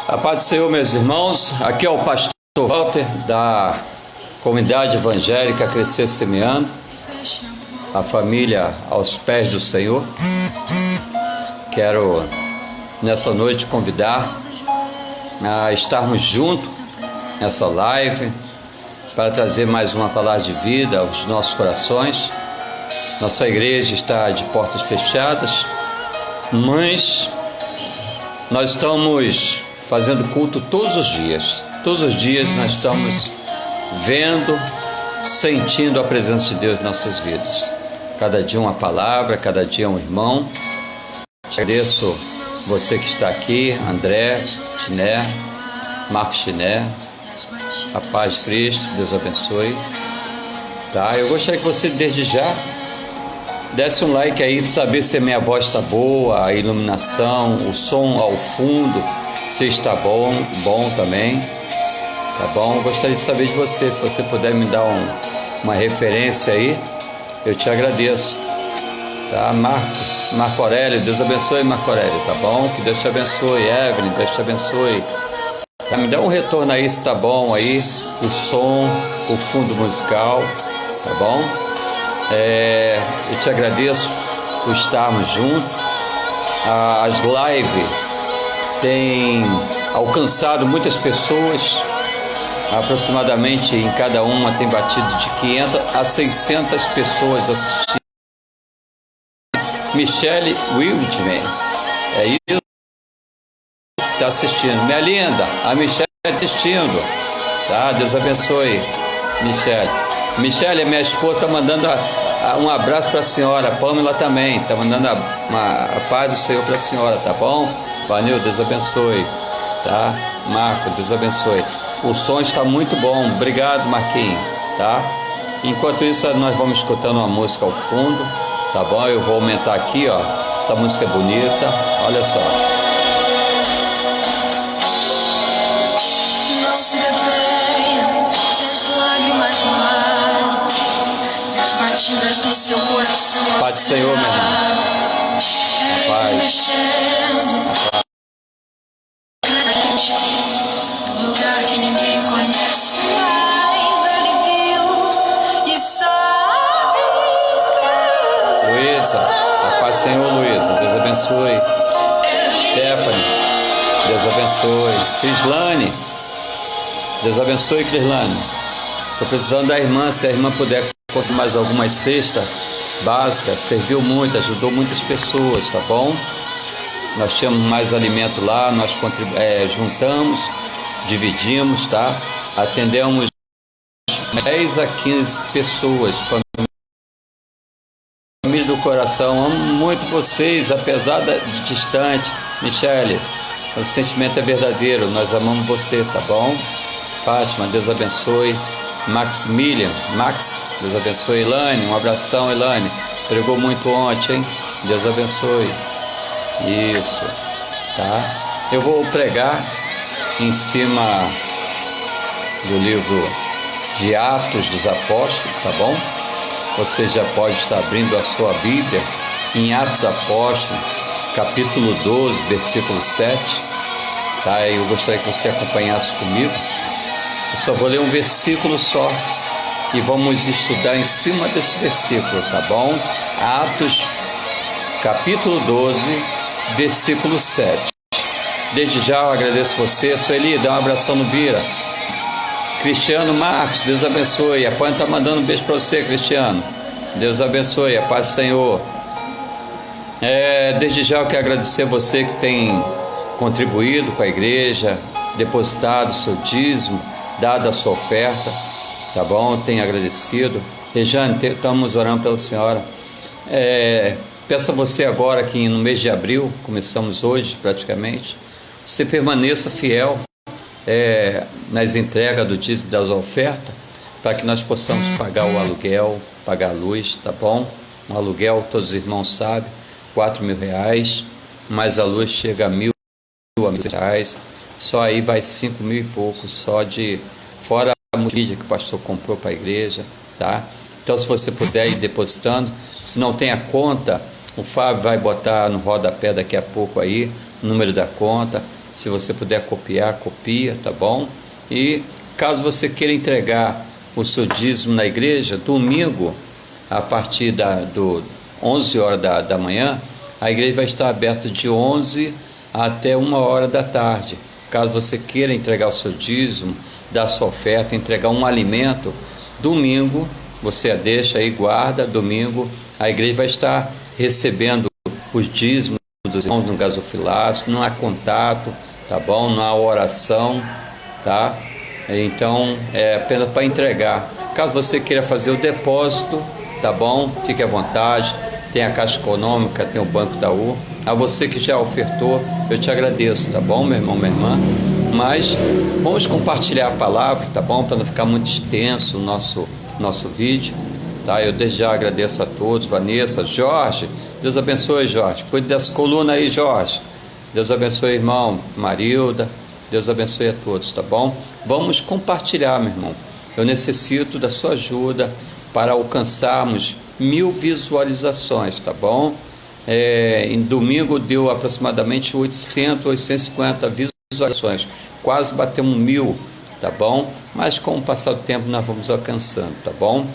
A paz do Senhor, meus irmãos. Aqui é o pastor Walter, da comunidade evangélica Crescer Semeando, a família aos pés do Senhor. Quero, nessa noite, convidar a estarmos juntos nessa live para trazer mais uma palavra de vida aos nossos corações. Nossa igreja está de portas fechadas, mas nós estamos fazendo culto todos os dias. Todos os dias nós estamos vendo, sentindo a presença de Deus em nossas vidas. Cada dia uma palavra, cada dia um irmão. Agradeço você que está aqui, André, Chiné, Marcos Chiné. A paz de Cristo, Deus abençoe. Tá? Eu gostaria que você desde já desse um like aí, saber se a minha voz está boa, a iluminação, o som ao fundo, se está bom também, tá bom? Gostaria de saber de você, se você puder me dar uma referência aí, eu te agradeço, tá? Marco Aurélio, Deus abençoe, Marco Aurélio, tá bom? Que Deus te abençoe. Evelyn, Deus te abençoe. Tá, me dá um retorno aí se tá bom aí, o som, o fundo musical, tá bom? Eu te agradeço por estarmos juntos. As lives têm alcançado muitas pessoas, aproximadamente em cada uma tem batido de 500 a 600 pessoas assistindo. Michele Wildman, é isso? Está assistindo. Minha linda, a Michele está assistindo, tá? Deus abençoe, Michele. Michele, minha esposa, está mandando um abraço para a senhora. A Pamela também está mandando a paz do Senhor para a senhora, tá bom? Vanil, Deus abençoe, tá? Marco, Deus abençoe. O som está muito bom, obrigado, Marquinhos, tá? Enquanto isso, nós vamos escutando uma música ao fundo, tá bom? Eu vou aumentar aqui, ó. Essa música é bonita, olha só. Não se detenha, as lágrimas no mar, as batidas do seu coração. Paz do Senhor, meu irmão. Paz. Lugar que ninguém conhece, mas ele viu e sabe que Luísa, a paz do Senhor, Luísa, Deus abençoe. Stephanie, Deus abençoe. Crislane, Deus abençoe, Crislane. Estou precisando da irmã, se a irmã puder comprar mais algumas cestas básicas, serviu muito, ajudou muitas pessoas, tá bom? Nós tínhamos mais alimento lá, nós juntamos, dividimos, tá? Atendemos 10 a 15 pessoas, família do coração. Amo muito vocês, apesar de distante. Michele, o sentimento é verdadeiro, nós amamos você, tá bom? Fátima, Deus abençoe. Maximilian, Max, Deus abençoe. Elane, um abração, Elane. Pregou muito ontem, hein? Deus abençoe. Isso, tá? Eu vou pregar em cima do livro de Atos dos Apóstolos, tá bom? Você já pode estar abrindo a sua Bíblia em Atos dos Apóstolos, capítulo 12, versículo 7, tá? Eu gostaria que você acompanhasse comigo. Eu só vou ler um versículo só e vamos estudar em cima desse versículo, tá bom? Atos, capítulo 12, versículo 7. Desde já eu agradeço você. Sueli, dá um abração no Bira. Cristiano Marcos, Deus abençoe. A Pan está mandando um beijo para você, Cristiano. Deus abençoe, a paz do Senhor. Desde já eu quero agradecer você que tem contribuído com a igreja, depositado o seu dízimo, dado a sua oferta, tá bom? Tenho agradecido. Rejane, estamos orando pela senhora. Peço a você agora que no mês de abril, começamos hoje praticamente, você permaneça fiel nas entregas do dízimo das ofertas, para que nós possamos pagar o aluguel, pagar a luz, tá bom? Um aluguel, todos os irmãos sabem, R$4.000, mas a luz chega a R$1.000, R$1.000, só aí vai 5.000 e pouco, só de fora a multimídia que o pastor comprou para a igreja, tá? Então, se você puder ir depositando, se não tem a conta, o Fábio vai botar no rodapé daqui a pouco aí, o número da conta. Se você puder copiar, copia, tá bom? E caso você queira entregar o seu dízimo na igreja, domingo, a partir do 11 horas da manhã, a igreja vai estar aberta de 11 até 1 hora da tarde. Caso você queira entregar o seu dízimo, dar sua oferta, entregar um alimento, domingo você a deixa aí, guarda, domingo a igreja vai estar recebendo os dízimos dos irmãos no gasofilácio, não há contato, tá bom? Não há oração, tá? Então é apenas para entregar. Caso você queira fazer o depósito, tá bom? Fique à vontade, tem a Caixa Econômica, tem o Banco Itaú. A você que já ofertou, eu te agradeço, tá bom, meu irmão, minha irmã? Mas vamos compartilhar a palavra, tá bom? Para não ficar muito extenso o nosso vídeo, tá? Eu desde já agradeço a todos, Vanessa, Jorge, Deus abençoe, Jorge. Cuide dessa coluna aí, Jorge. Deus abençoe, irmão, Marilda. Deus abençoe a todos, tá bom? Vamos compartilhar, meu irmão. Eu necessito da sua ajuda para alcançarmos 1000 visualizações, tá bom? Em domingo deu aproximadamente 850 visualizações, quase batemos 1000, tá bom? Mas com o passar do tempo nós vamos alcançando, tá bom?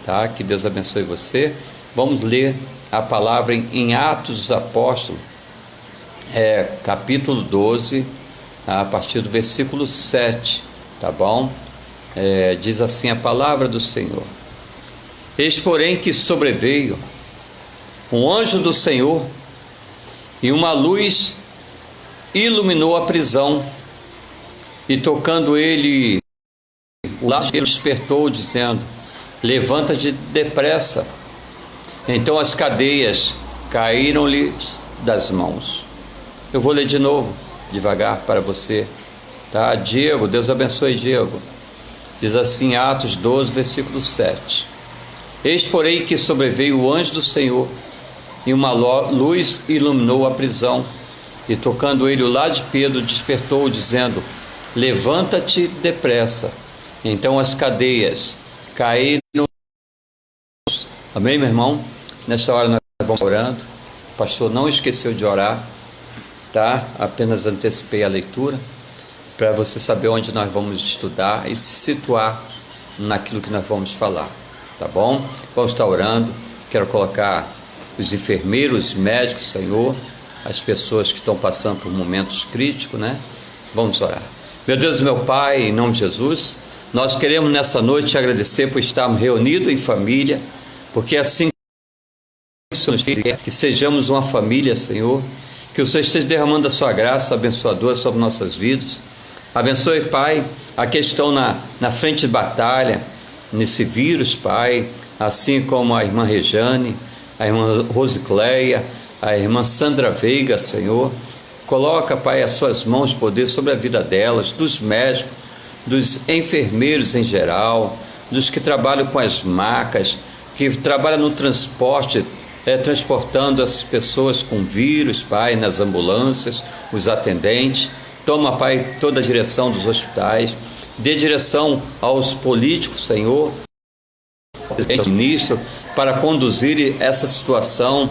Tá? Que Deus abençoe você. Vamos ler a palavra em Atos dos Apóstolos, capítulo 12, a partir do versículo 7, tá bom? Diz assim a palavra do Senhor: Eis, porém, que sobreveio um anjo do Senhor, e uma luz iluminou a prisão, e tocando ele, o lado despertou, dizendo: Levanta-te depressa. Então as cadeias caíram-lhe das mãos. Eu vou ler de novo, devagar para você, tá? Diego, Deus abençoe, Diego. Diz assim, Atos 12, versículo 7. Eis, porém, que sobreveio o anjo do Senhor, e uma luz iluminou a prisão, e tocando ele o lado de Pedro, despertou, dizendo: Levanta-te depressa. Então as cadeias caíram. Amém, meu irmão? Nesta hora nós vamos orando. O pastor não esqueceu de orar, tá? Apenas antecipei a leitura para você saber onde nós vamos estudar e se situar naquilo que nós vamos falar, tá bom? Vamos estar orando. Quero colocar os enfermeiros, os médicos, Senhor, as pessoas que estão passando por momentos críticos, né? Vamos orar. Meu Deus e meu Pai, em nome de Jesus, nós queremos nessa noite te agradecer por estarmos reunidos em família, porque assim que sejamos uma família, Senhor, que o Senhor esteja derramando a sua graça abençoadora sobre nossas vidas. Abençoe, Pai, a que estão na frente de batalha, nesse vírus, Pai, assim como a irmã Rejane, a irmã Rosicléia, a irmã Sandra Veiga, Senhor. Coloca, Pai, as suas mãos de poder sobre a vida delas, dos médicos, dos enfermeiros em geral, dos que trabalham com as macas, que trabalham no transporte, transportando essas pessoas com vírus, Pai, nas ambulâncias, os atendentes. Toma, Pai, toda a direção dos hospitais, dê direção aos políticos, Senhor, ministro, para conduzir essa situação,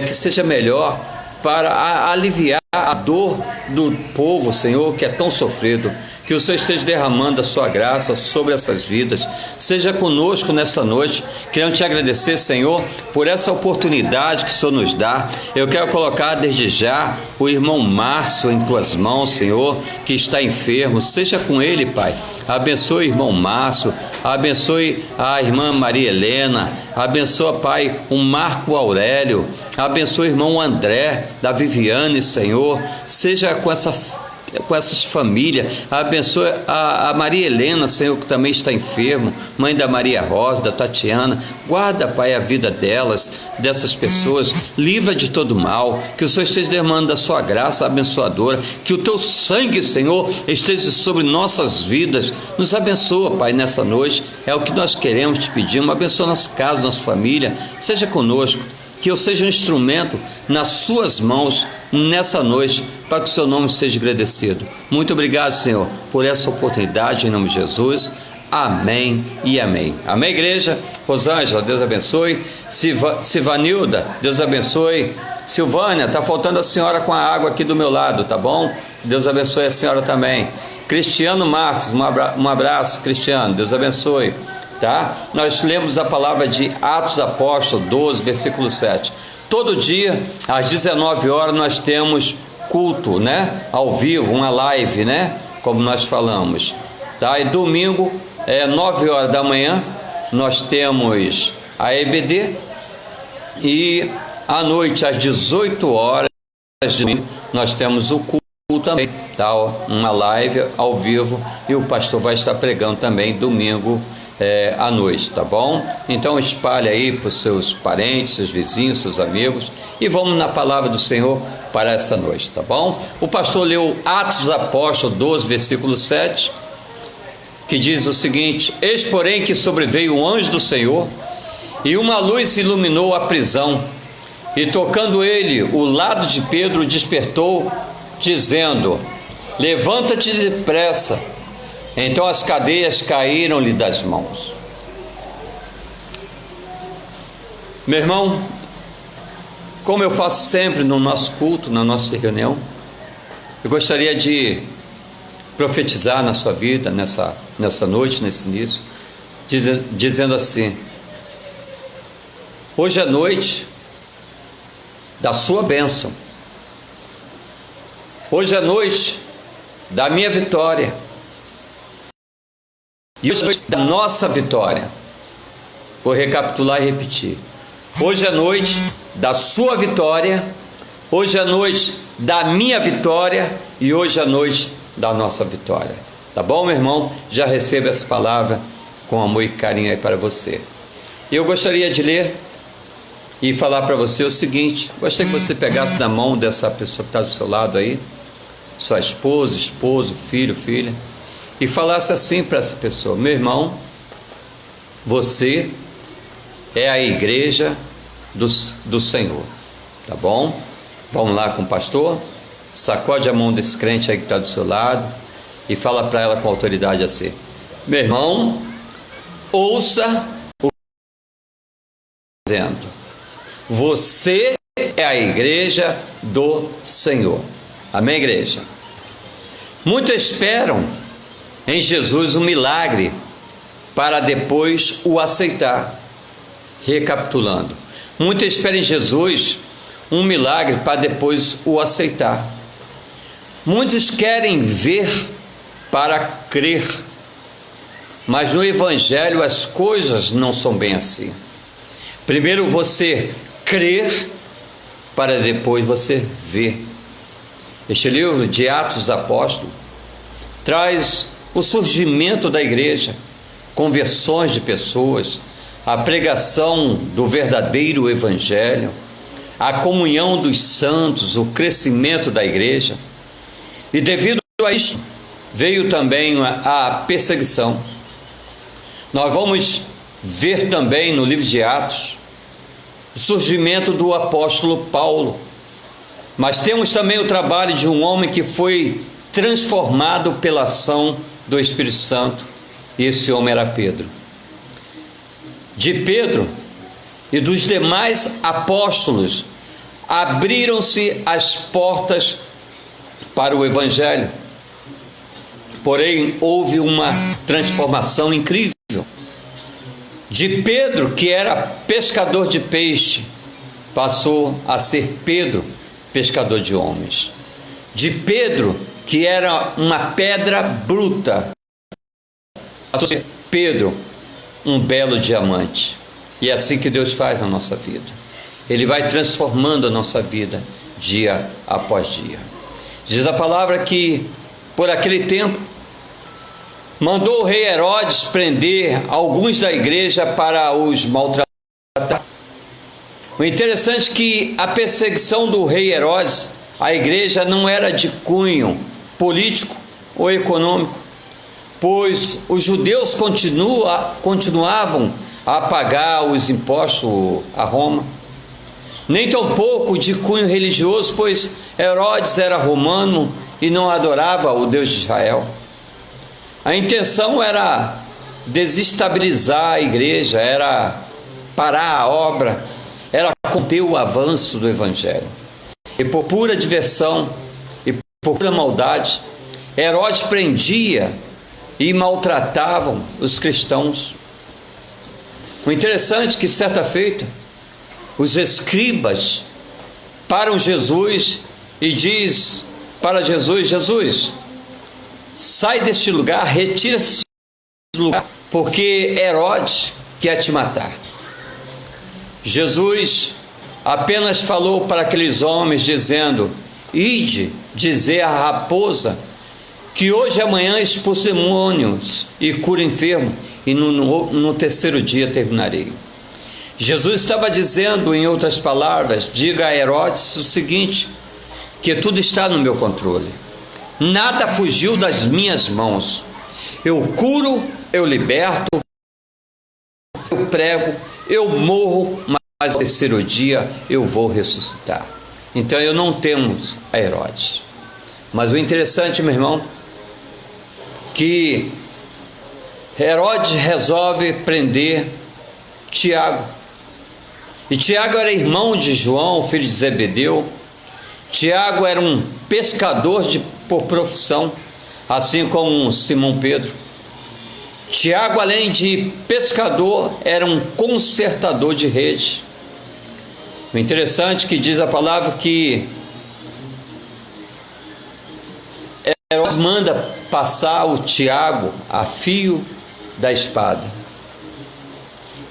que seja melhor para aliviar a dor do povo, Senhor, que é tão sofrido. Que o Senhor esteja derramando a sua graça sobre essas vidas. Seja conosco nessa noite. Queremos te agradecer, Senhor, por essa oportunidade que o Senhor nos dá. Eu quero colocar desde já o irmão Márcio em tuas mãos, Senhor, que está enfermo. Seja com ele, Pai. Abençoe o irmão Márcio, abençoe a irmã Maria Helena, abençoa, Pai, o Marco Aurélio, abençoe o irmão André, da Viviane, Senhor. Seja com essas famílias, abençoe a Maria Helena, Senhor, que também está enfermo, mãe da Maria Rosa, da Tatiana. Guarda, Pai, a vida dessas pessoas, livra de todo mal, que o Senhor esteja derramando a sua graça abençoadora, que o teu sangue, Senhor, esteja sobre nossas vidas. Nos abençoa, Pai, nessa noite, é o que nós queremos, te pedimos. Abençoa nossa casa, nossa família, seja conosco, que eu seja um instrumento nas suas mãos nessa noite, para que o seu nome seja agradecido. Muito obrigado, Senhor, por essa oportunidade, em nome de Jesus. Amém e amém. Amém, igreja? Rosângela, Deus abençoe. Sivanilda, Deus abençoe. Silvânia, está faltando a senhora com a água aqui do meu lado, tá bom? Deus abençoe a senhora também. Cristiano Marcos, um abraço, Cristiano, Deus abençoe, tá? Nós lemos a palavra de Atos Apóstolos 12, versículo 7. Todo dia, às 19 horas, nós temos culto, né? Ao vivo, uma live, né? Como nós falamos, tá? E domingo, 9 horas da manhã, nós temos a EBD, e à noite, às 18 horas, nós temos o culto também, tá? Uma live ao vivo, e o pastor vai estar pregando também domingo à noite, tá bom? Então espalhe aí para os seus parentes, seus vizinhos, seus amigos, e vamos na palavra do Senhor para essa noite, tá bom? O pastor leu Atos Apóstolos 12, versículo 7, que diz o seguinte: eis porém que sobreveio um anjo do Senhor, e uma luz iluminou a prisão, e tocando ele o lado de Pedro, despertou, dizendo: levanta-te depressa. Então as cadeias caíram-lhe das mãos. Meu irmão, como eu faço sempre no nosso culto, na nossa reunião, eu gostaria de profetizar na sua vida, nessa noite, nesse início, dizendo assim: hoje é noite da sua bênção. Hoje é noite da minha vitória. E hoje é noite da nossa vitória. Vou recapitular e repetir. Hoje é noite da sua vitória. Hoje é noite da minha vitória. E hoje é noite da nossa vitória. Tá bom, meu irmão? Já recebo essa palavra com amor e carinho aí para você. E eu gostaria de ler e falar para você o seguinte: gostaria que você pegasse na mão dessa pessoa que está do seu lado aí, sua esposa, esposo, filho, filha, e falasse assim para essa pessoa: meu irmão, você é a igreja do Senhor, tá bom? Vamos lá com o pastor, sacode a mão desse crente aí que está do seu lado e fala para ela com autoridade assim: meu irmão, ouça o que eu estou dizendo. Você é a igreja do Senhor. Amém, igreja? Muitos esperam em Jesus um milagre para depois o aceitar. Recapitulando, muitos esperam em Jesus um milagre para depois o aceitar. Muitos querem ver para crer, mas no Evangelho as coisas não são bem assim. Primeiro você crer para depois você ver. Este livro de Atos Apóstolos traz o surgimento da igreja, conversões de pessoas, a pregação do verdadeiro evangelho, a comunhão dos santos, o crescimento da igreja. E devido a isso veio também a perseguição. Nós vamos ver também no livro de Atos o surgimento do apóstolo Paulo, mas temos também o trabalho de um homem que foi transformado pela ação do Espírito Santo, e esse homem era Pedro. De Pedro e dos demais apóstolos abriram-se as portas para o Evangelho, porém houve uma transformação incrível. De Pedro, que era pescador de peixe, passou a ser Pedro, pescador de homens. De Pedro, que era uma pedra bruta, passou a ser Pedro, um belo diamante. E é assim que Deus faz na nossa vida. Ele vai transformando a nossa vida dia após dia. Diz a palavra que por aquele tempo mandou o rei Herodes prender alguns da igreja para os maltratar. O interessante é que a perseguição do rei Herodes à igreja não era de cunho político ou econômico, pois os judeus continuavam a pagar os impostos a Roma. Nem tampouco de cunho religioso, pois Herodes era romano e não adorava o Deus de Israel. A intenção era desestabilizar a igreja, era parar a obra, era conter o avanço do Evangelho. E por pura diversão e por pura maldade, Herodes prendia e maltratavam os cristãos. O interessante é que, certa feita, os escribas param Jesus e diz para Jesus: Jesus, sai deste lugar, retira-se deste lugar, porque Herodes quer te matar. Jesus apenas falou para aqueles homens, dizendo: ide dizer à raposa que hoje e amanhã expulso demônios e cura enfermo, e no terceiro dia terminarei. Jesus estava dizendo, em outras palavras, diga a Herodes o seguinte: que tudo está no meu controle, nada fugiu das minhas mãos, eu curo, eu liberto, eu prego, eu morro, mas ao terceiro dia eu vou ressuscitar. Então eu não temo a Herodes. Mas o interessante, meu irmão, que Herodes resolve prender Tiago. E Tiago era irmão de João, filho de Zebedeu. Tiago era um pescador por profissão, assim como Simão Pedro. Tiago, além de pescador, era um consertador de rede. O interessante é que diz a palavra que Herodes manda passar o Tiago a fio da espada,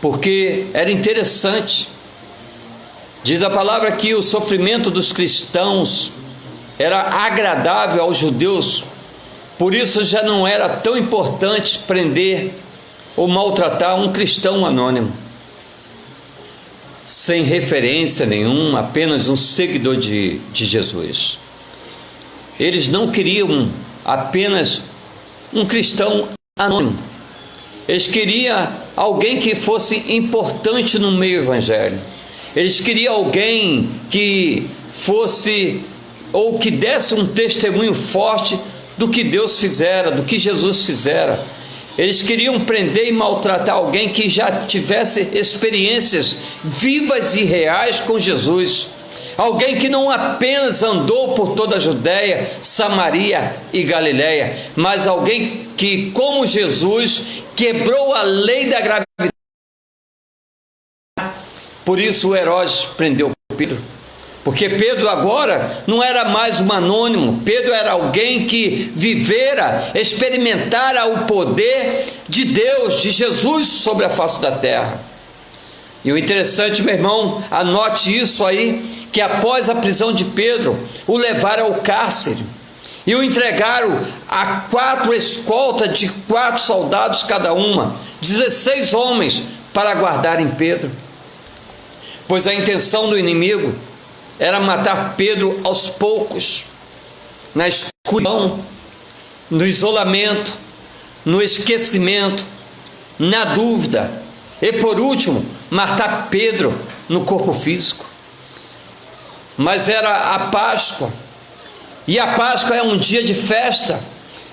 porque era interessante. Diz a palavra que o sofrimento dos cristãos era agradável aos judeus, por isso já não era tão importante prender ou maltratar um cristão anônimo, sem referência nenhuma, apenas um seguidor de Jesus. Eles não queriam apenas um cristão anônimo, eles queriam alguém que fosse importante no meio evangélico. Eles queriam alguém que fosse, ou que desse um testemunho forte do que Deus fizera, do que Jesus fizera. Eles queriam prender e maltratar alguém que já tivesse experiências vivas e reais com Jesus. Alguém que não apenas andou por toda a Judéia, Samaria e Galiléia, mas alguém que, como Jesus, quebrou a lei da gravidade. Por isso o Herodes prendeu Pedro, porque Pedro agora não era mais um anônimo. Pedro era alguém que vivera, experimentara o poder de Deus, de Jesus sobre a face da terra. E o interessante, meu irmão, anote isso aí, que após a prisão de Pedro, o levaram ao cárcere e o entregaram a 4 escoltas de 4 soldados cada uma, 16 homens, para guardarem Pedro, pois a intenção do inimigo era matar Pedro aos poucos, na escuridão, no isolamento, no esquecimento, na dúvida, e por último, matar Pedro no corpo físico. Mas era a Páscoa, e a Páscoa é um dia de festa.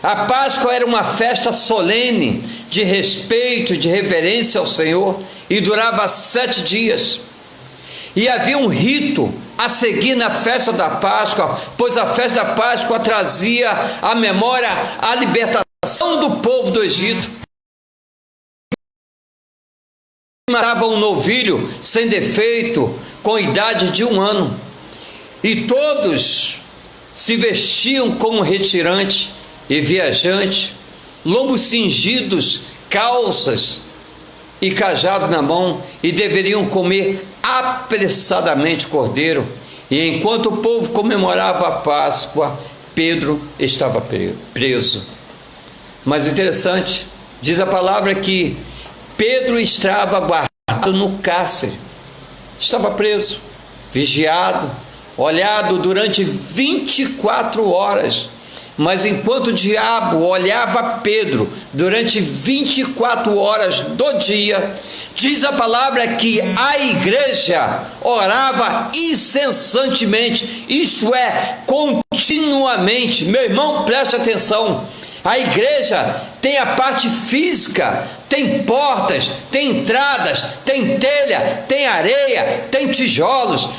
A Páscoa era uma festa solene, de respeito, de reverência ao Senhor, e durava 7 dias. E havia um rito a seguir na festa da Páscoa, pois a festa da Páscoa trazia à memória a libertação do povo do Egito. Matava um novilho sem defeito, com idade de 1 ano, e todos se vestiam como retirante e viajante, lombos cingidos, calças e cajado na mão, e deveriam comer apressadamente cordeiro. E enquanto o povo comemorava a Páscoa, Pedro estava preso. Mas o interessante, diz a palavra que Pedro estava guardado no cárcere, estava preso, vigiado, olhado durante 24 horas. Mas enquanto o diabo olhava Pedro durante 24 horas do dia, diz a palavra que a igreja orava incessantemente, isto é, continuamente. Meu irmão, preste atenção, A igreja tem a parte física, tem portas, tem entradas, tem telha, tem areia, tem tijolos.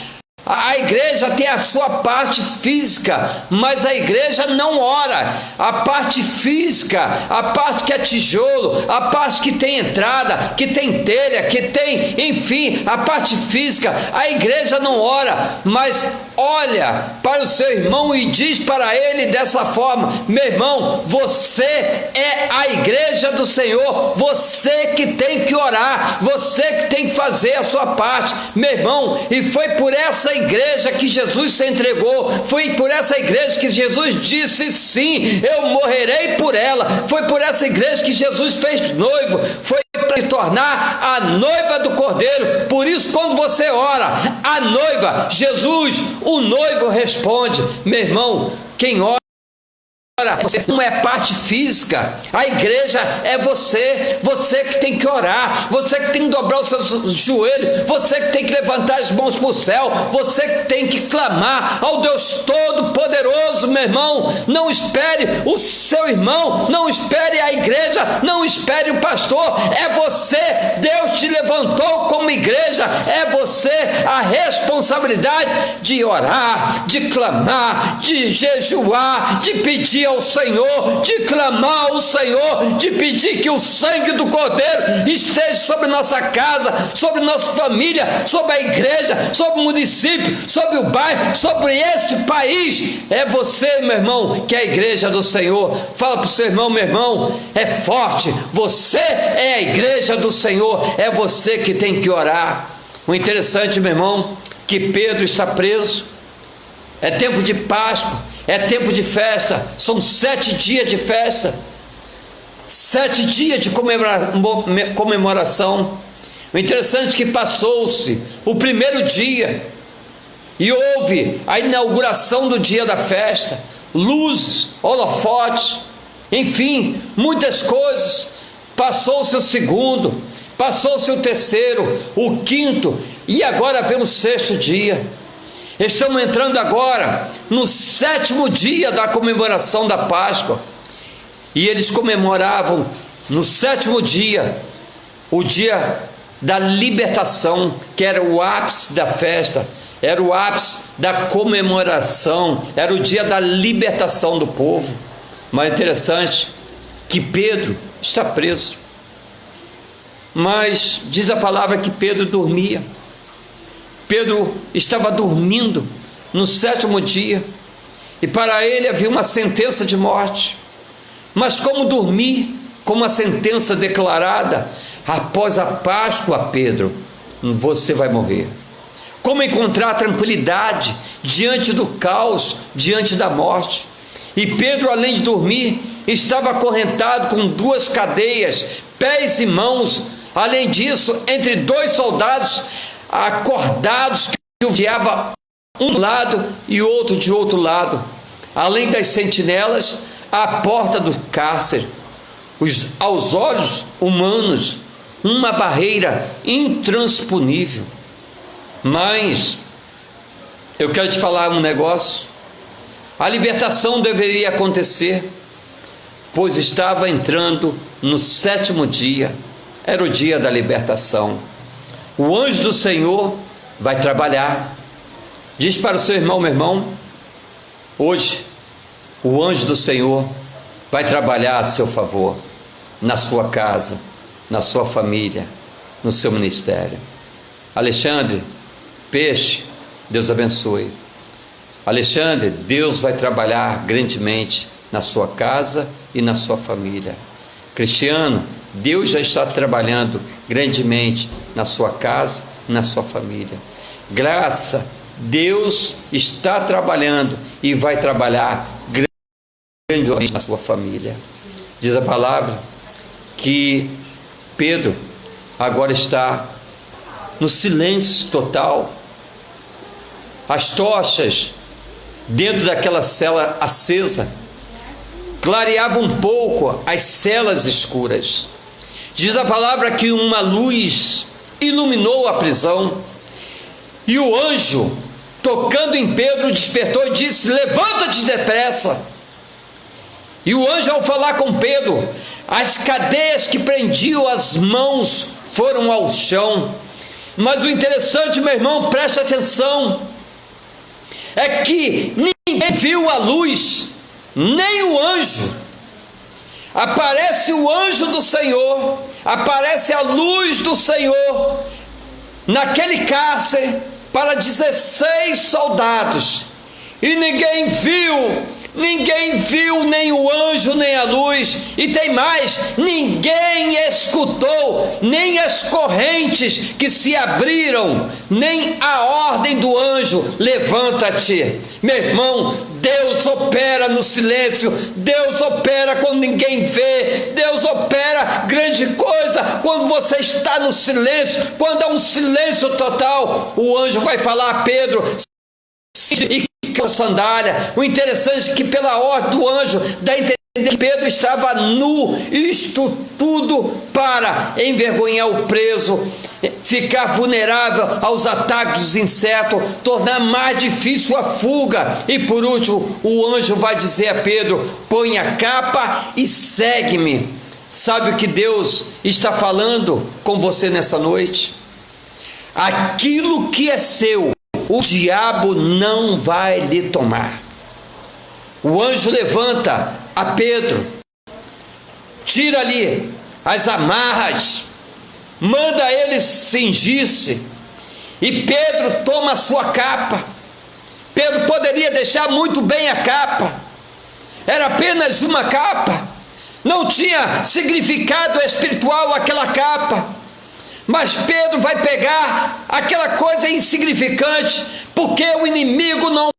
A igreja tem a sua parte física, mas a igreja não ora. A parte física, a parte que é tijolo, a parte que tem entrada, que tem telha, que tem, enfim, a parte física, a igreja não ora, mas olha para o seu irmão e diz para ele dessa forma: meu irmão, você é a igreja do Senhor, você que tem que orar, você que tem que fazer a sua parte, meu irmão. E foi por essa igreja que Jesus se entregou, foi por essa igreja que Jesus disse: sim, eu morrerei por ela. Foi por essa igreja que Jesus fez noivo, foi para se tornar a noiva do Cordeiro. Por isso, quando você ora, a noiva, Jesus, o noivo responde. Meu irmão, quem ora, você não é parte física, a igreja é você, você que tem que orar, você que tem que dobrar os seus joelhos, você que tem que levantar as mãos para o céu, você que tem que clamar ao Deus Todo-Poderoso. Meu irmão, não espere o seu irmão, não espere a igreja, não espere o pastor, é você. Deus te levantou como igreja, é você a responsabilidade de orar, de clamar, de jejuar, de pedir ao Senhor, de clamar ao Senhor, de pedir que o sangue do Cordeiro esteja sobre nossa casa, sobre nossa família, sobre a igreja, sobre o município, sobre o bairro, sobre esse país. É você, meu irmão, que é a igreja do Senhor. Fala para o seu irmão: meu irmão, é forte, você é a igreja do Senhor, é você que tem que orar. O interessante, meu irmão, que Pedro está preso. É tempo de Páscoa, é tempo de festa, são 7 dias de festa, 7 dias de comemoração. O interessante é que passou-se o primeiro dia e houve a inauguração do dia da festa, luzes, holofotes, enfim, muitas coisas. Passou-se o segundo, passou-se o terceiro, o quinto, e agora vem o 6º dia. Estamos entrando agora no 7º dia da comemoração da Páscoa. E eles comemoravam no 7º dia, o dia da libertação, que era o ápice da festa, era o ápice da comemoração, era o dia da libertação do povo. Mas é interessante que Pedro está preso. Mas diz a palavra que Pedro dormia. Pedro estava dormindo no 7º dia, e para ele havia uma sentença de morte. Mas como dormir com uma sentença declarada? Após a Páscoa, Pedro, você vai morrer. Como encontrar tranquilidade diante do caos, diante da morte? E Pedro, além de dormir, estava acorrentado com 2 cadeias, pés e mãos. Além disso, entre 2 soldados acordados que o guiava um do lado e outro de outro lado. Além das sentinelas, a porta do cárcere, aos olhos humanos, uma barreira intransponível. Mas eu quero te falar um negócio: a libertação deveria acontecer, pois estava entrando no 7º dia, era o dia da libertação. O anjo do Senhor vai trabalhar. Diz para o seu irmão: meu irmão, hoje o anjo do Senhor vai trabalhar a seu favor, na sua casa, na sua família, no seu ministério. Alexandre, Peixe, Deus abençoe. Alexandre, Deus vai trabalhar grandemente na sua casa e na sua família. Cristiano, Deus já está trabalhando grandemente na sua casa e na sua família. Graça, Deus está trabalhando e vai trabalhar grandemente na sua família. Diz a palavra que Pedro agora está no silêncio total. As tochas dentro daquela cela acesa clareavam um pouco as celas escuras. Diz a palavra que uma luz iluminou a prisão, e o anjo, tocando em Pedro, despertou e disse: levanta-te depressa. E o anjo, ao falar com Pedro, as cadeias que prendiam as mãos foram ao chão. Mas o interessante, meu irmão, preste atenção, é que ninguém viu a luz, nem o anjo. Aparece o anjo do Senhor, aparece a luz do Senhor naquele cárcere para 16 soldados, e ninguém viu nem o anjo, nem a luz. E tem mais, ninguém escutou nem as correntes que se abriram, nem a ordem do anjo: levanta-te. Meu irmão, Deus opera no silêncio, Deus opera quando ninguém vê, Deus opera grande coisa quando você está no silêncio. Quando há um silêncio total, o anjo vai falar a Pedro, e a sandália. O interessante é que, pela ordem do anjo, dá a entender que Pedro estava nu, isto tudo para envergonhar o preso, ficar vulnerável aos ataques dos insetos, tornar mais difícil a fuga. E por último, o anjo vai dizer a Pedro: põe a capa e segue-me. Sabe o que Deus está falando com você nessa noite? Aquilo que é seu, o diabo não vai lhe tomar. O anjo levanta a Pedro, tira ali as amarras, manda ele cingir-se, e Pedro toma a sua capa. Pedro poderia deixar muito bem a capa, era apenas uma capa, não tinha significado espiritual aquela capa. Mas Pedro vai pegar aquela coisa insignificante, porque o inimigo não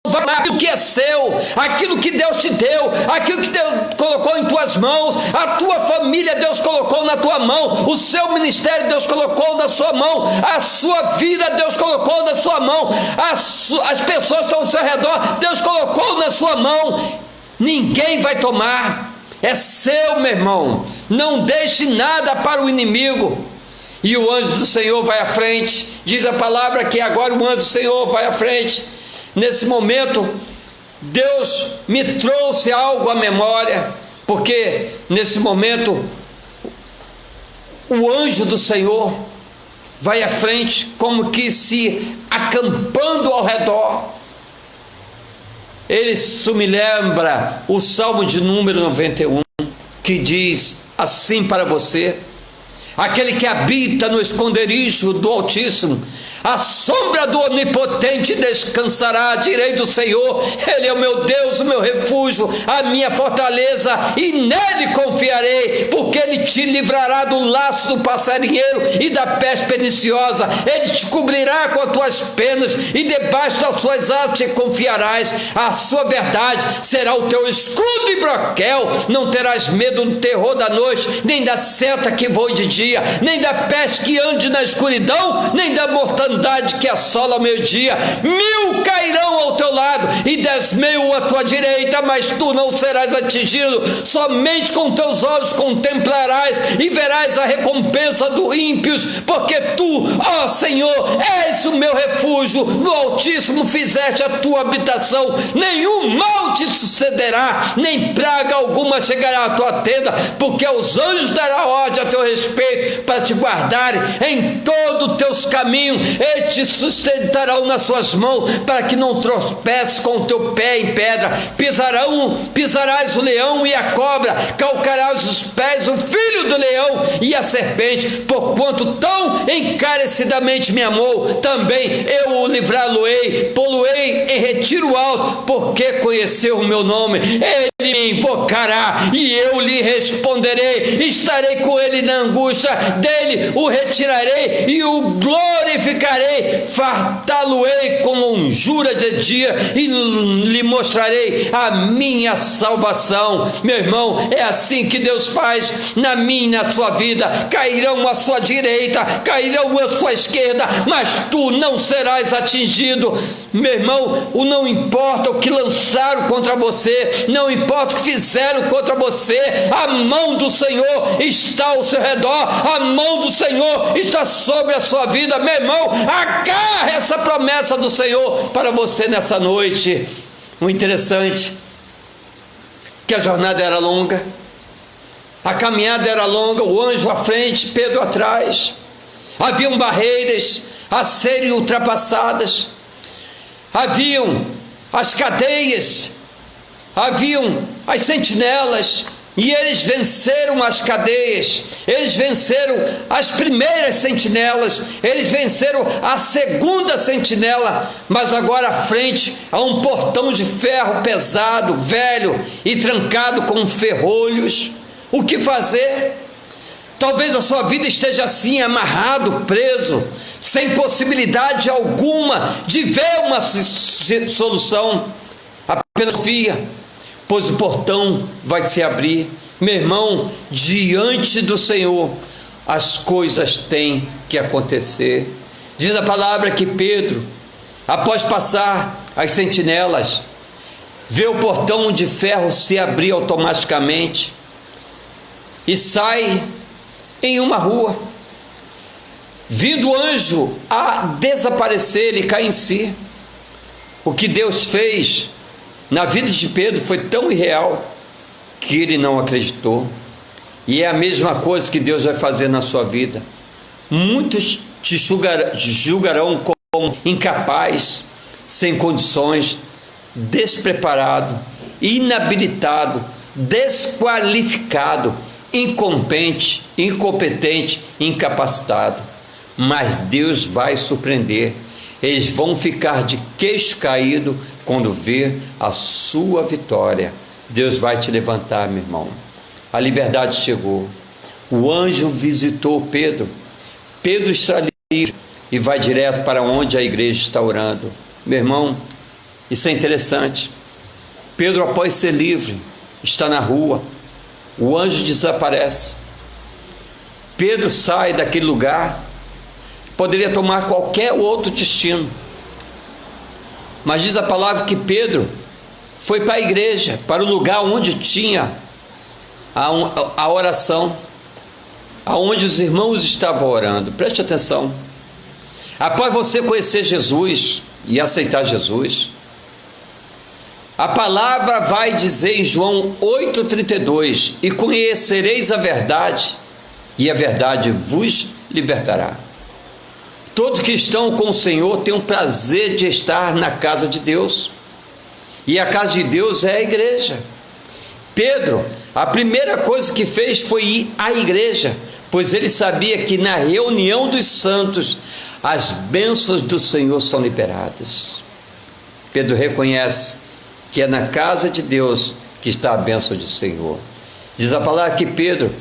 vai tomar aquilo que é seu, aquilo que Deus te deu, aquilo que Deus colocou em tuas mãos. A tua família Deus colocou na tua mão, o seu ministério Deus colocou na sua mão, a sua vida Deus colocou na sua mão, as pessoas que estão ao seu redor Deus colocou na sua mão. Ninguém vai tomar, é seu, meu irmão. Não deixe nada para o inimigo. E o anjo do Senhor vai à frente. Diz a palavra que agora o anjo do Senhor vai à frente. Nesse momento, Deus me trouxe algo à memória, porque nesse momento o anjo do Senhor vai à frente, como que se acampando ao redor. Isso me lembra o Salmo de número 91, que diz assim para você: aquele que habita no esconderijo do Altíssimo, a sombra do Onipotente descansará à direita do Senhor. Ele é o meu Deus, o meu refúgio, a minha fortaleza, e nele confiarei, porque ele te livrará do laço do passarinheiro e da peste perniciosa. Ele te cobrirá com as tuas penas, e debaixo das suas asas te confiarás. A sua verdade será o teu escudo e broquel. Não terás medo do terror da noite, nem da seta que voe de dia, nem da peste que ande na escuridão, nem da mortandade que assola ao meio-dia. 1000 cairão ao teu lado e 10.000 à tua direita, mas tu não serás atingido. Somente com teus olhos contemplarás e verás a recompensa dos ímpios, porque tu, ó Senhor, és o meu refúgio. No Altíssimo fizeste a tua habitação. Nenhum mal te sucederá, nem praga alguma chegará à tua tenda, porque aos anjos dará ordem a teu respeito, para te guardarem em todos os teus caminhos. Eles te sustentarão nas suas mãos, para que não tropeces com o teu pé em pedra. Pisarás o leão e a cobra, calcarás os pés o filho do leão e a serpente. Porquanto tão encarecidamente me amou, também eu o livrá-lo-ei, pô-lo-ei em retiro alto, porque conheceu o meu nome. Ele me invocará e eu lhe responderei. Estarei com ele na angústia, dele o retirarei e o glorificarei. Fartá-lo-ei com longura de dia e lhe mostrarei a minha salvação. Meu irmão, é assim que Deus faz na minha e na sua vida. Cairão à sua direita, cairão à sua esquerda, mas tu não serás atingido. Meu irmão, não importa o que lançaram contra você, não importa o que fizeram contra você, a mão do Senhor está ao seu redor, a mão do Senhor está sobre a sua vida. Meu irmão, agarre essa promessa do Senhor para você nessa noite. O interessante que a jornada era longa, a caminhada era longa, o anjo à frente, Pedro atrás. Haviam barreiras a serem ultrapassadas, haviam as cadeias, haviam as sentinelas, e eles venceram as cadeias, eles venceram as primeiras sentinelas, eles venceram a segunda sentinela, mas agora à frente há um portão de ferro pesado, velho e trancado com ferrolhos. O que fazer? Talvez a sua vida esteja assim, amarrado, preso, sem possibilidade alguma de ver uma solução. Apenas confia, pois o portão vai se abrir. Meu irmão, diante do Senhor, as coisas têm que acontecer. Diz a palavra que Pedro, após passar as sentinelas, vê o portão de ferro se abrir automaticamente e sai em uma rua. Vindo o anjo a desaparecer, ele cai em si. O que Deus fez na vida de Pedro foi tão irreal que ele não acreditou. E é a mesma coisa que Deus vai fazer na sua vida. Muitos te julgarão como incapaz, sem condições, despreparado, inabilitado, desqualificado, incompetente, incapacitado. Mas Deus vai surpreender. Eles vão ficar de queixo caído quando ver a sua vitória. Deus vai te levantar, meu irmão. A liberdade chegou. O anjo visitou Pedro. Pedro está livre e vai direto para onde a igreja está orando. Meu irmão, isso é interessante. Pedro, após ser livre, está na rua. O anjo desaparece. Pedro sai daquele lugar. Poderia tomar qualquer outro destino. Mas diz a palavra que Pedro foi para a igreja, para o lugar onde tinha a oração, aonde os irmãos estavam orando. Preste atenção. Após você conhecer Jesus e aceitar Jesus, a palavra vai dizer em João 8,32: e conhecereis a verdade, e a verdade vos libertará. Todos que estão com o Senhor têm o prazer de estar na casa de Deus, e a casa de Deus é a igreja. Pedro, a primeira coisa que fez foi ir à igreja, pois ele sabia que na reunião dos santos as bênçãos do Senhor são liberadas. Pedro reconhece que é na casa de Deus que está a bênção do Senhor. Diz a palavra que Pedro,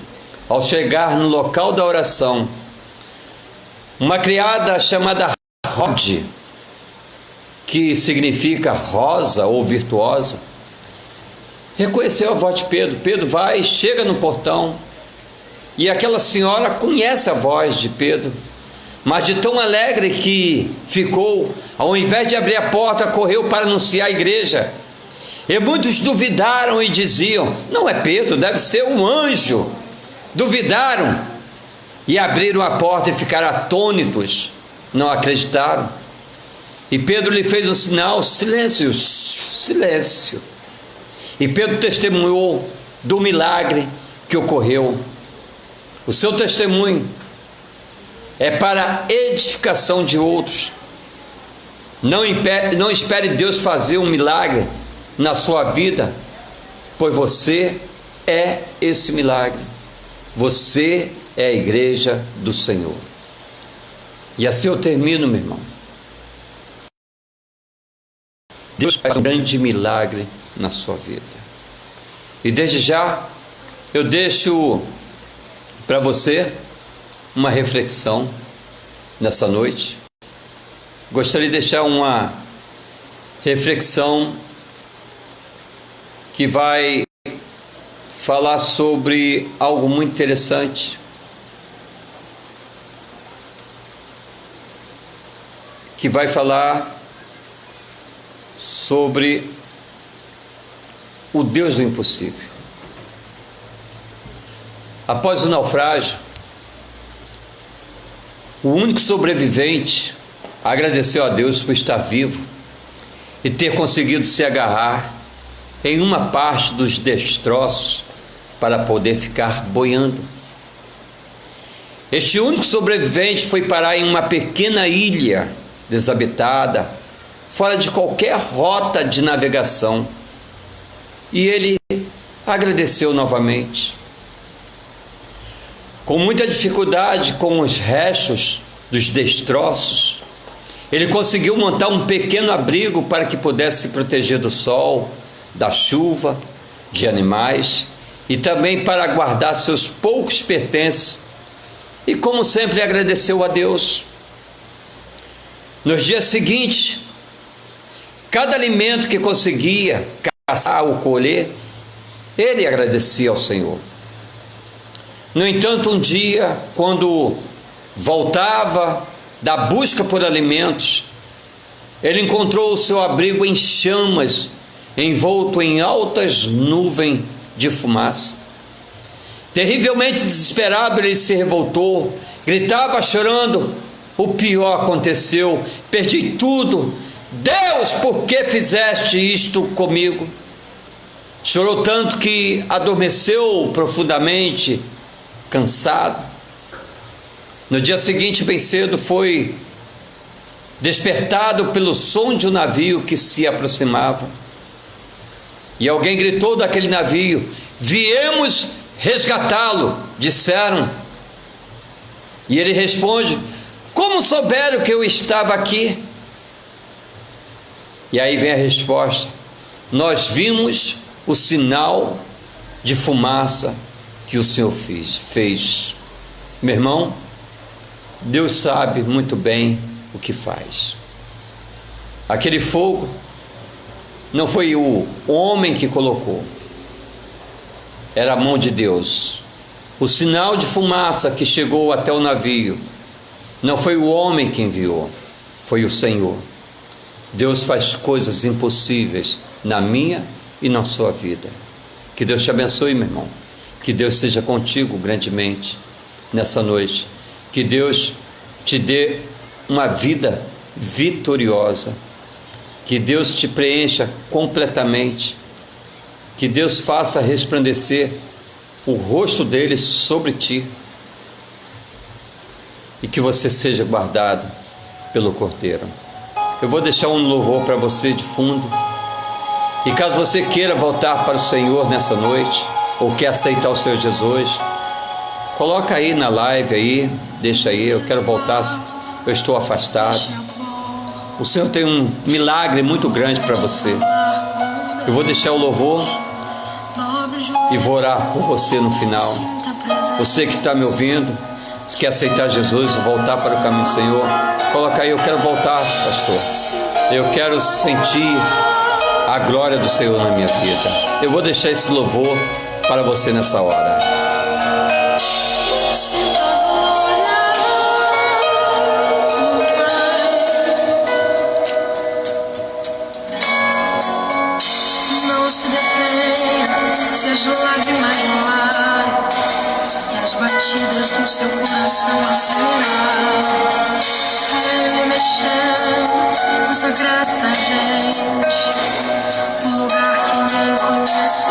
ao chegar no local da oração, uma criada chamada Rode, que significa rosa ou virtuosa, reconheceu a voz de Pedro. Pedro vai, chega no portão, e aquela senhora conhece a voz de Pedro, mas de tão alegre que ficou, ao invés de abrir a porta, correu para anunciar a igreja. E muitos duvidaram e diziam: não é Pedro, deve ser um anjo. Duvidaram e abriram a porta e ficaram atônitos, não acreditaram. E Pedro lhe fez um sinal: silêncio, silêncio. E Pedro testemunhou do milagre que ocorreu. O seu testemunho é para a edificação de outros. Não espere Deus fazer um milagre na sua vida, pois você é esse milagre. Você é a igreja do Senhor. E assim eu termino, meu irmão. Deus faz um grande milagre na sua vida. E desde já eu deixo para você uma reflexão nessa noite. Gostaria de deixar uma reflexão que vai falar sobre algo muito interessante, que vai falar sobre o Deus do impossível. Após o naufrágio, o único sobrevivente agradeceu a Deus por estar vivo e ter conseguido se agarrar em uma parte dos destroços para poder ficar boiando. Este único sobrevivente foi parar em uma pequena ilha desabitada, fora de qualquer rota de navegação. E ele agradeceu novamente. Com muita dificuldade, com os restos dos destroços, ele conseguiu montar um pequeno abrigo para que pudesse se proteger do sol, da chuva, de animais e também para guardar seus poucos pertences. E como sempre agradeceu a Deus. Nos dias seguintes, cada alimento que conseguia caçar ou colher, ele agradecia ao Senhor. No entanto, um dia, quando voltava da busca por alimentos, ele encontrou o seu abrigo em chamas, envolto em altas nuvens de fumaça. Terrivelmente desesperado, ele se revoltou, gritava chorando: o pior aconteceu, perdi tudo. Deus, por que fizeste isto comigo? Chorou tanto que adormeceu profundamente, cansado. No dia seguinte, bem cedo, foi despertado pelo som de um navio que se aproximava. E alguém gritou daquele navio: viemos resgatá-lo, disseram. E ele responde: como souberam que eu estava aqui? E aí vem a resposta: nós vimos o sinal de fumaça que o Senhor fez. Meu irmão, Deus sabe muito bem o que faz. Aquele fogo não foi o homem que colocou, era a mão de Deus. O sinal de fumaça que chegou até o navio não foi o homem que enviou, foi o Senhor. Deus faz coisas impossíveis na minha e na sua vida. Que Deus te abençoe, meu irmão. Que Deus esteja contigo grandemente nessa noite. Que Deus te dê uma vida vitoriosa. Que Deus te preencha completamente. Que Deus faça resplandecer o rosto dele sobre ti. E que você seja guardado pelo Cordeiro. Eu vou deixar um louvor para você de fundo. E caso você queira voltar para o Senhor nessa noite, ou quer aceitar o Senhor Jesus, coloca aí na live aí, deixa aí: eu quero voltar, eu estou afastado. O Senhor tem um milagre muito grande para você. Eu vou deixar o louvor e vou orar por você no final. Você que está me ouvindo, se quer aceitar Jesus, voltar para o caminho do Senhor, coloca aí: eu quero voltar, pastor. Eu quero sentir a glória do Senhor na minha vida. Eu vou deixar esse louvor para você nessa hora. Não se detenha, se as lágrimas rolarem e as batidas do seu coração acelerar. Ele mexendo no sagrado da gente, um lugar que ninguém conhece.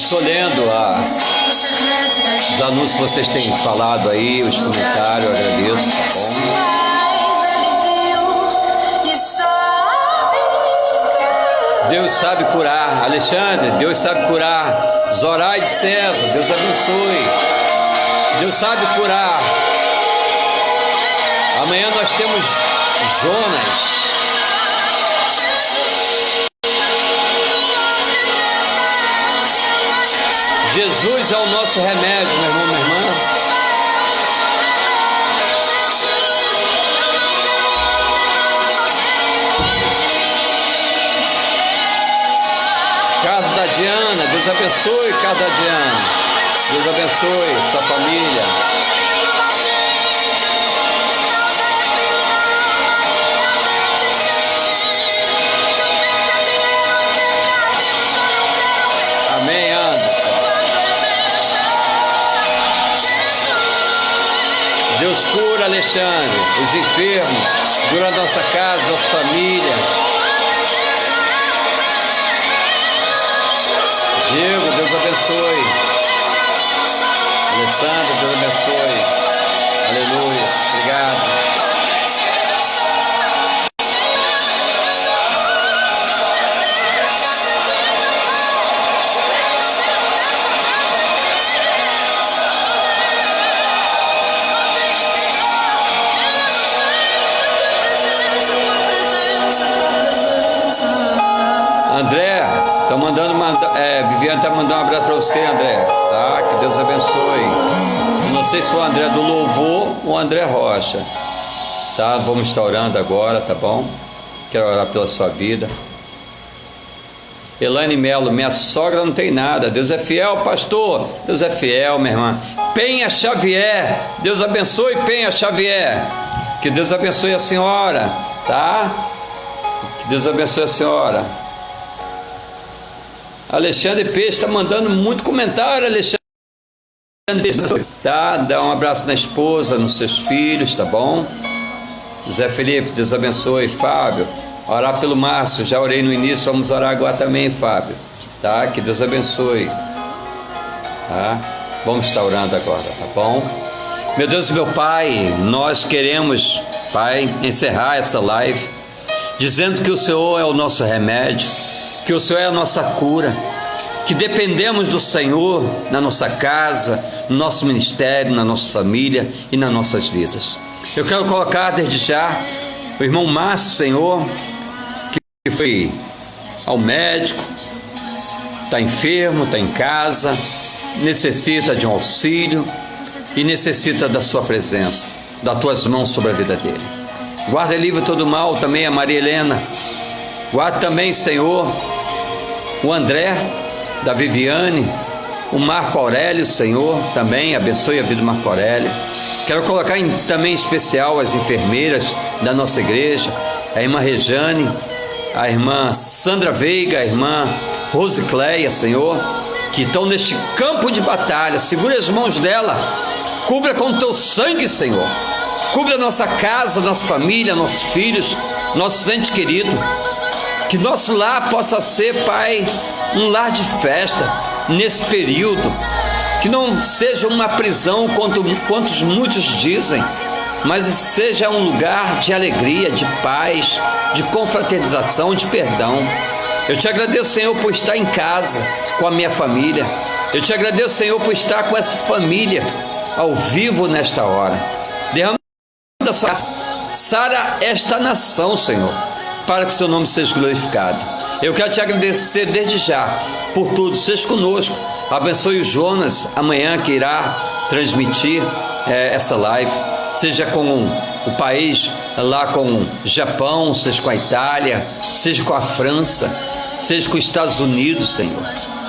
estou lendo os anúncios que vocês têm falado aí, os comentários, eu agradeço, tá bom? Deus sabe curar. Alexandre, Deus sabe curar. Zoraide César, Deus abençoe. Deus sabe curar. Amanhã nós temos Jonas. Jesus é o nosso remédio, meu irmão, minha irmã. Carlos da Diana, Deus abençoe, Carlos da Diana. Deus abençoe sua família. Amém, Anderson. Deus cura, Alexandre, os enfermos, cura a nossa casa, nossa família. Diego, Deus abençoe. Alessandra, Deus abençoe. Aleluia. Obrigado. André, tô mandando Viviane tá mandando um abraço para você, André, tá? Que Deus abençoe. Não sei se foi o André do Louvor ou o André Rocha, tá? Vamos estar orando agora, tá bom? Quero orar pela sua vida. Elaine Melo, minha sogra não tem nada. Deus é fiel, pastor. Deus é fiel, minha irmã. Penha Xavier, Deus abençoe, Penha Xavier. Que Deus abençoe a senhora, tá? Que Deus abençoe a senhora. Alexandre Peixe está mandando muito comentário, Alexandre. Tá? Dá um abraço na esposa, nos seus filhos, tá bom? Zé Felipe, Deus abençoe. Fábio, orar pelo Márcio, já orei no início, vamos orar agora também, Fábio. Tá? Que Deus abençoe. Tá? Vamos estar orando agora, tá bom? Meu Deus e meu Pai, nós queremos, Pai, encerrar essa live dizendo que o Senhor é o nosso remédio, que o Senhor é a nossa cura, que dependemos do Senhor na nossa casa, no nosso ministério, na nossa família e nas nossas vidas. Eu quero colocar desde já o irmão Márcio, Senhor, que foi ao médico, está enfermo, está em casa, necessita de um auxílio e necessita da sua presença, das tuas mãos sobre a vida dele. Guarda e livre todo mal, também a Maria Helena. Guarda também, Senhor, o André, da Viviane, o Marco Aurélio, Senhor, também abençoe a vida do Marco Aurélio. Quero colocar também em especial as enfermeiras da nossa igreja, a irmã Rejane, a irmã Sandra Veiga, a irmã Rosicléia, Senhor, que estão neste campo de batalha. Segura as mãos dela, cubra com o teu sangue, Senhor. Cubra a nossa casa, nossa família, nossos filhos, nossos entes queridos. Que nosso lar possa ser, Pai, um lar de festa nesse período. Que não seja uma prisão, quantos muitos dizem, mas seja um lugar de alegria, de paz, de confraternização, de perdão. Eu te agradeço, Senhor, por estar em casa com a minha família. Eu te agradeço, Senhor, por estar com essa família ao vivo nesta hora. Derrama da sua casa, sara esta nação, Senhor, para que o seu nome seja glorificado. Eu quero te agradecer desde já por tudo. Seja conosco. Abençoe o Jonas amanhã, que irá transmitir essa live. Seja com o país lá, com o Japão, seja com a Itália, seja com a França, seja com os Estados Unidos, Senhor,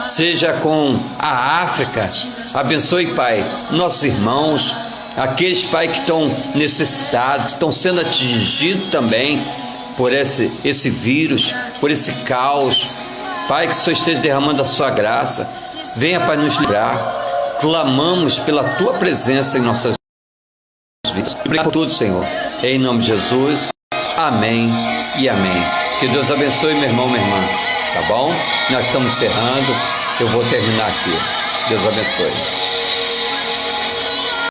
seja com a África. Abençoe, Pai, nossos irmãos, aqueles, Pai, que estão necessitados, que estão sendo atingidos também por esse vírus, por esse caos. Pai, que o Senhor esteja derramando a sua graça. Venha, Pai, nos livrar. Clamamos pela tua presença em nossas vidas. Obrigado por tudo, Senhor. Em nome de Jesus. Amém e amém. Que Deus abençoe, meu irmão, minha irmã. tá bom? Nós estamos encerrando, eu vou terminar aqui. Deus abençoe.